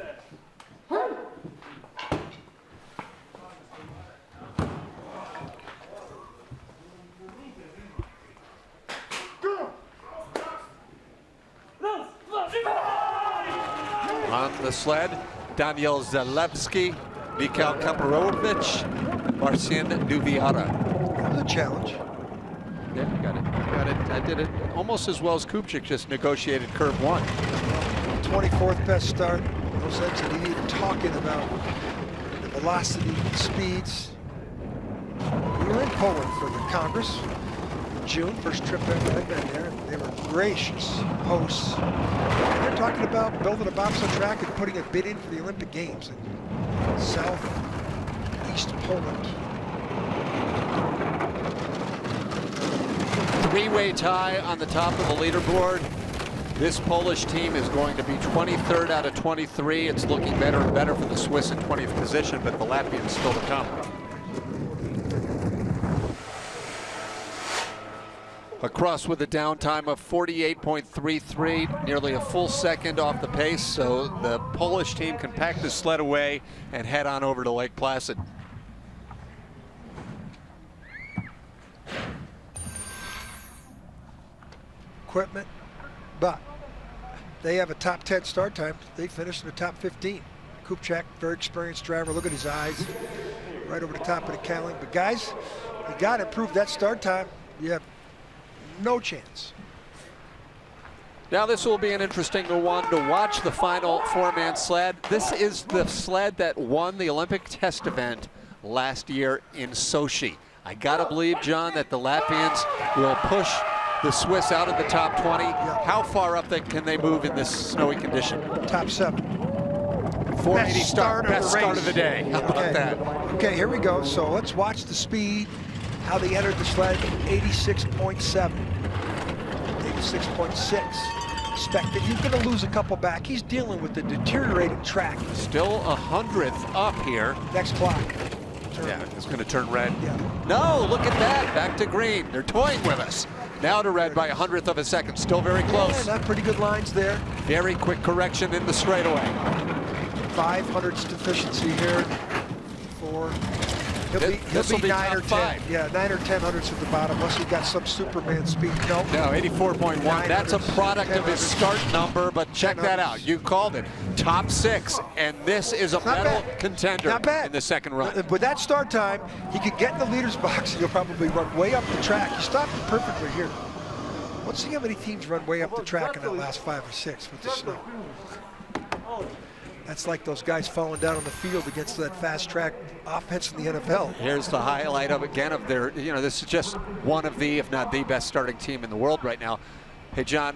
On the sled, Daniel Zalewski, Mikhail Kaparovich, Marcin Duviara. That was a challenge. Yeah, got it. I did it almost as well as Kupczyk just negotiated curve 1. 24th best start. No sense in even talking about the velocity, the speeds. We were in Poland for the Congress in June, first trip ever I've been there. They were gracious hosts. They're talking about building a bobsled track and putting a bid in for the Olympic Games in southeast Poland. 3-way tie on the top of the leaderboard. This Polish team is going to be 23rd out of 23. It's looking better and better for the Swiss in 20th position, but the Latvians still to come. Across with a downtime of 48.33, nearly a full second off the pace, so the Polish team can pack the sled away and head on over to Lake Placid. Equipment, but they have a top 10 start time. They finished in the top 15. Kupczyk, very experienced driver. Look at his eyes, right over the top of the cowling. But guys, you got to improve that start time. You have no chance. Now this will be an interesting one to watch, the final four-man sled. This is the sled that won the Olympic test event last year in Sochi. I gotta believe, John, that the Latvians will push the Swiss out of the top 20. Yeah. How far up can they move in this snowy condition? Top 7. 480 start, best start of the day. How about that? Okay, here we go. So let's watch the speed, how they entered the sled, 86.7. 86.6. Expected. He's going to lose a couple back. He's dealing with the deteriorating track. Still 100th up here. Next clock. Yeah, it's going to turn red. Yeah. No, look at that. Back to green. They're toying with us. Now to red by 100th of a second. Still very close. Yeah, not pretty good lines there. Very quick correction in the straightaway. 500ths deficiency here. 4. He'll be 9 or 10. 5. Yeah, 9 or 10 hundredths at the bottom, unless he's got some Superman speed. No. No, 84.1. That's a product of his start number, but check that out. You called it. Top 6, and this is a medal contender in the second run. With that start time, he could get in the leader's box, and he'll probably run way up the track. He stopped it perfectly here. Let's see how many teams run way up the track in that last 5 or 6 with the snow. That's like those guys falling down on the field against that fast track offense in the NFL. Here's the highlight of their, this is just one of the, if not the best starting team in the world right now. Hey, John,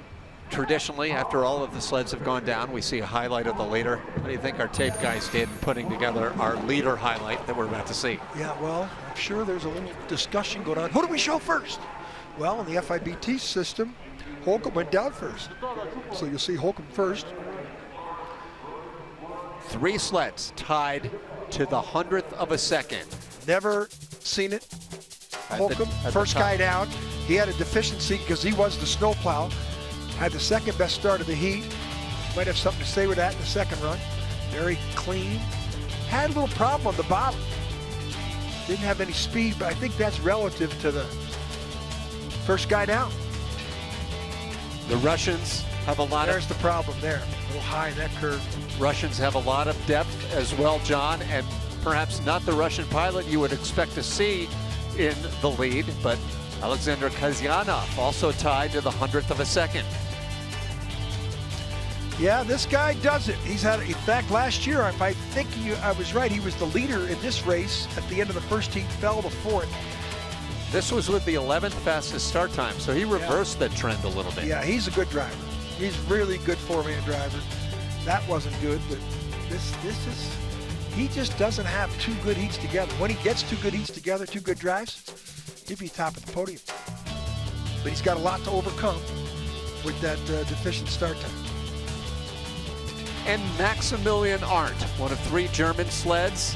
traditionally, after all of the sleds have gone down, we see a highlight of the leader. What do you think our tape guys did in putting together our leader highlight that we're about to see? Yeah, well, I'm sure there's a little discussion going on. Who do we show first? Well, in the FIBT system, Holcomb went down first. So you'll see Holcomb first. 3 sleds tied to the 100th of a second. Never seen it. Holcomb, first guy down. He had a deficiency because he was the snowplow. Had the second best start of the heat. Might have something to say with that in the second run. Very clean. Had a little problem on the bottom. Didn't have any speed, but I think that's relative to the first guy down. The Russians have a lot There's the problem there. A little high in that curve. Russians have a lot of depth as well, John, and perhaps not the Russian pilot you would expect to see in the lead, but Alexander Kasianov also tied to the 100th of a second. Yeah, this guy does it. He's had, in fact, last year, if I think I was right, he was the leader in this race. At the end of the first heat, fell to 4th. This was with the 11th fastest start time, so he reversed that trend a little bit. Yeah, he's a good driver. He's really good four-man driver. That wasn't good, but this is, he just doesn't have 2 good heats together. When he gets 2 good heats together, 2 good drives, he'd be top of the podium. But he's got a lot to overcome with that deficient start time. And Maximilian Arndt, one of 3 German sleds,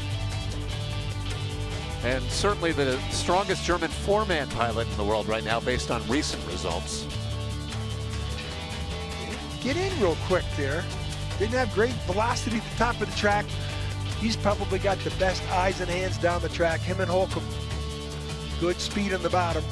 and certainly the strongest German four-man pilot in the world right now based on recent results. Get in real quick there. Didn't have great velocity at the top of the track. He's probably got the best eyes and hands down the track, him and Holcomb. Good speed on the bottom.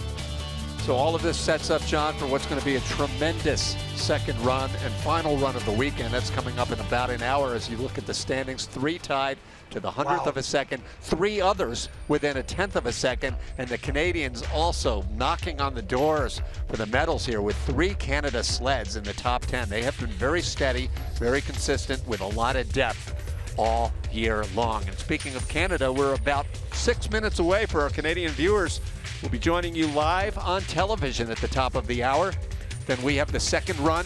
So all of this sets up, John, for what's going to be a tremendous second run and final run of the weekend. That's coming up in about an hour as you look at the standings. 3 tied to the 100th of a second, 3 others within a 10th of a second, and the Canadians also knocking on the doors for the medals here with 3 Canada sleds in the top 10. They have been very steady, very consistent with a lot of depth all year long. And speaking of Canada, we're about 6 minutes away for our Canadian viewers. We'll be joining you live on television at the top of the hour. Then we have the second run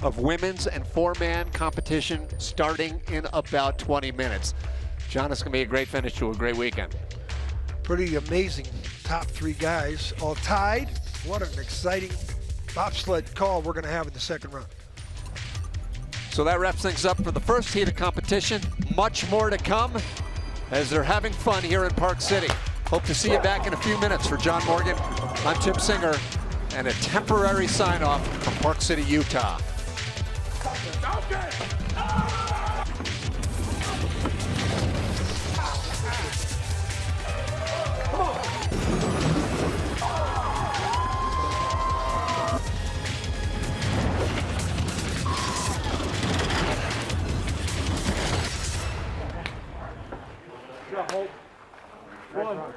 of women's and four-man competition starting in about 20 minutes. John, it's going to be a great finish to a great weekend. Pretty amazing top 3 guys all tied. What an exciting bobsled call we're going to have in the second run. So that wraps things up for the first heat of competition. Much more to come as they're having fun here in Park City. Hope to see you back in a few minutes. For John Morgan, I'm Tim Singer, and a temporary sign-off from Park City, Utah. One.